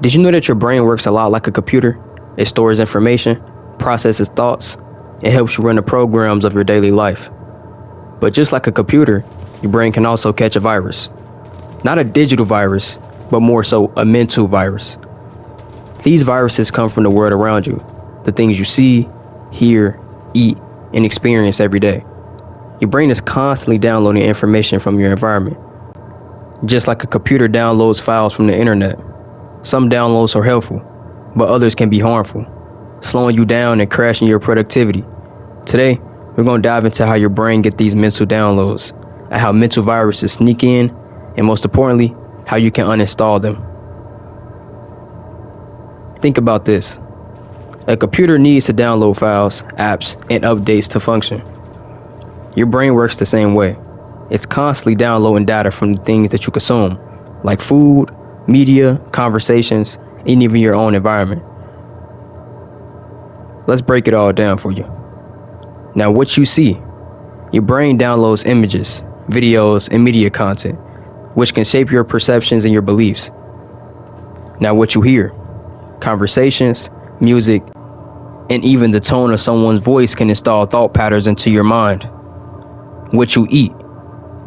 Did you know that your brain works a lot like a computer? It stores information, processes thoughts, and helps you run the programs of your daily life. But just like a computer, your brain can also catch a virus. Not a digital virus, but more so a mental virus. These viruses come from the world around you, the things you see, hear, eat, and experience every day. Your brain is constantly downloading information from your environment. Just like a computer downloads files from the internet. Some downloads are helpful, but others can be harmful, slowing you down and crashing your productivity. Today, we're going to dive into how your brain gets these mental downloads, and how mental viruses sneak in, and most importantly, how you can uninstall them. Think about this. A computer needs to download files, apps, and updates to function. Your brain works the same way. It's constantly downloading data from the things that you consume, like food, media, conversations, and even your own environment. Let's break it all down for you. Now, what you see, your brain downloads images, videos, and media content, which can shape your perceptions and your beliefs. Now, what you hear, conversations, music, and even the tone of someone's voice can install thought patterns into your mind. What you eat,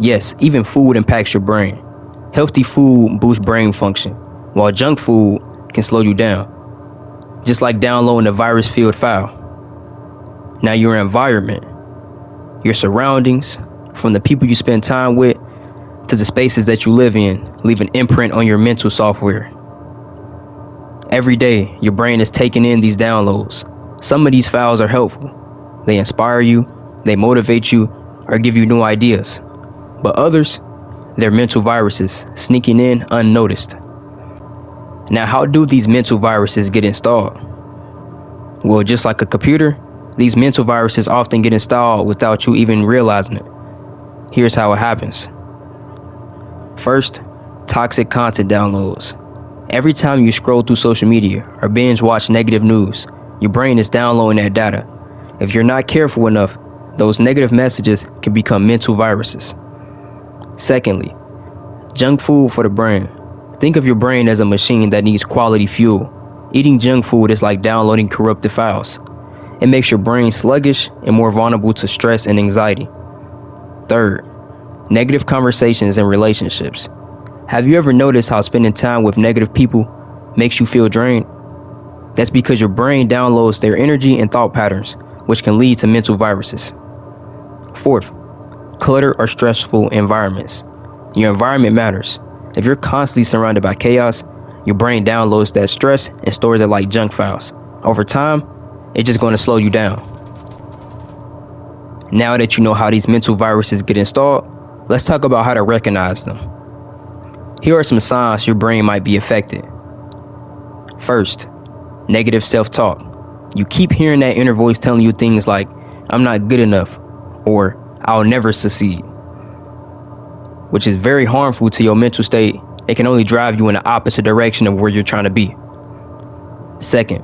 yes, even food impacts your brain. Healthy food boosts brain function, while junk food can slow you down, just like downloading a virus-filled file. Now, your environment, your surroundings, from the people you spend time with to the spaces that you live in, leave an imprint on your mental software. Every day, your brain is taking in these downloads. Some of these files are helpful. They inspire you, they motivate you, or give you new ideas. But others, they're mental viruses sneaking in unnoticed. Now, how do these mental viruses get installed? Well, just like a computer, these mental viruses often get installed without you even realizing it. Here's how it happens. First, toxic content downloads. Every time you scroll through social media or binge watch negative news, your brain is downloading that data. If you're not careful enough, those negative messages can become mental viruses. Secondly, junk food for the brain. Think of your brain as a machine that needs quality fuel. Eating junk food is like downloading corrupted files. It makes your brain sluggish and more vulnerable to stress and anxiety. Third, negative conversations and relationships. Have you ever noticed how spending time with negative people makes you feel drained? That's because your brain downloads their energy and thought patterns, which can lead to mental viruses. Fourth, clutter or stressful environments. Your environment matters. If you're constantly surrounded by chaos, your brain downloads that stress and stores it like junk files. Over time, it's just going to slow you down. Now that you know how these mental viruses get installed, let's talk about how to recognize them. Here are some signs your brain might be affected. First, negative self-talk. You keep hearing that inner voice telling you things like, "I'm not good enough," or "I'll never succeed," which is very harmful to your mental state. It can only drive you in the opposite direction of where you're trying to be. Second,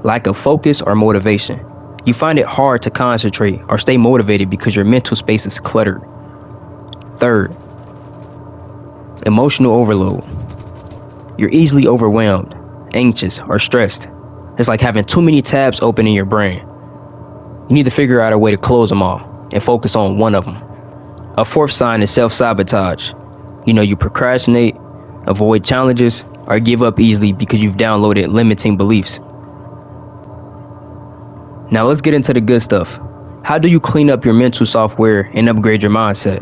lack of focus or motivation. You find it hard to concentrate or stay motivated because your mental space is cluttered. Third, emotional overload. You're easily overwhelmed, anxious, or stressed. It's like having too many tabs open in your brain. You need to figure out a way to close them all and focus on one of them. A fourth sign is self-sabotage. You procrastinate, avoid challenges, or give up easily because you've downloaded limiting beliefs. Now let's get into the good stuff. How do you clean up your mental software and upgrade your mindset?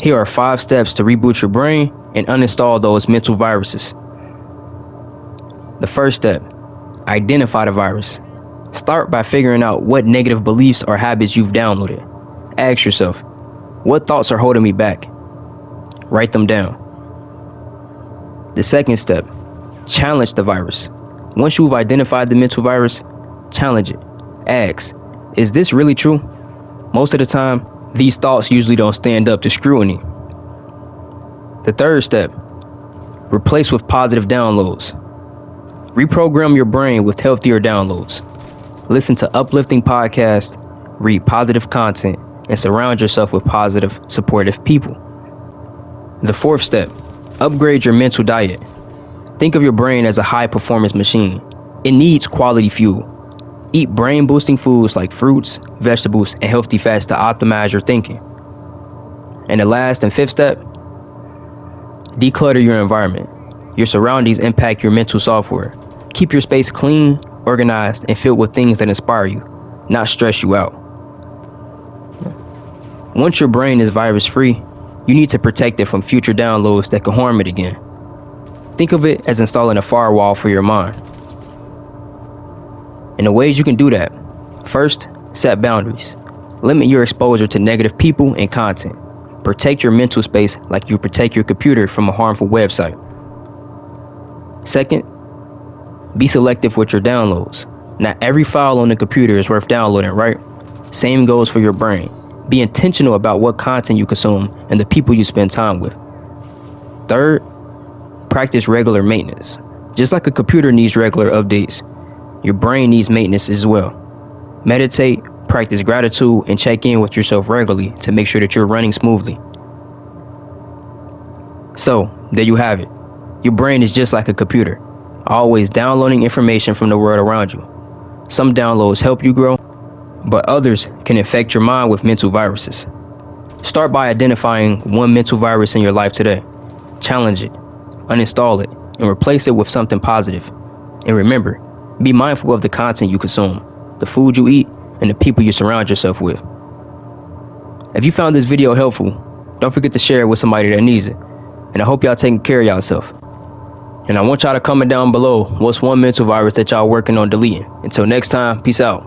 Here are 5 steps to reboot your brain and uninstall those mental viruses. The first step, identify the virus. Start by figuring out what negative beliefs or habits you've downloaded. Ask yourself, what thoughts are holding me back? Write them down. The second step, challenge the virus. Once you've identified the mental virus, challenge it. Ask, is this really true? Most of the time, these thoughts usually don't stand up to scrutiny. The third step, replace with positive downloads. Reprogram your brain with healthier downloads. Listen to uplifting podcasts, read positive content, and surround yourself with positive, supportive people. The fourth step, upgrade your mental diet. Think of your brain as a high-performance machine. It needs quality fuel. Eat brain-boosting foods like fruits, vegetables, and healthy fats to optimize your thinking. And the last and fifth step, declutter your environment. Your surroundings impact your mental software. Keep your space clean, organized, and filled with things that inspire you, not stress you out. Once your brain is virus-free, you need to protect it from future downloads that could harm it again. Think of it as installing a firewall for your mind. And the ways you can do that: first, set boundaries. Limit your exposure to negative people and content. Protect your mental space like you protect your computer from a harmful website. Second, be selective with your downloads. Not every file on the computer is worth downloading, right? Same goes for your brain. Be intentional about what content you consume and the people you spend time with. Third, practice regular maintenance. Just like a computer needs regular updates, your brain needs maintenance as well. Meditate, practice gratitude, and check in with yourself regularly to make sure that you're running smoothly. So, there you have it. Your brain is just like a computer, always downloading information from the world around you. Some downloads help you grow, but others can infect your mind with mental viruses. Start by identifying one mental virus in your life today. Challenge it, uninstall it, and replace it with something positive. And remember, be mindful of the content you consume, the food you eat, and the people you surround yourself with. If you found this video helpful, don't forget to share it with somebody that needs it. And I hope y'all taking care of yourself. And I want y'all to comment down below what's one mental virus that y'all working on deleting. Until next time, peace out.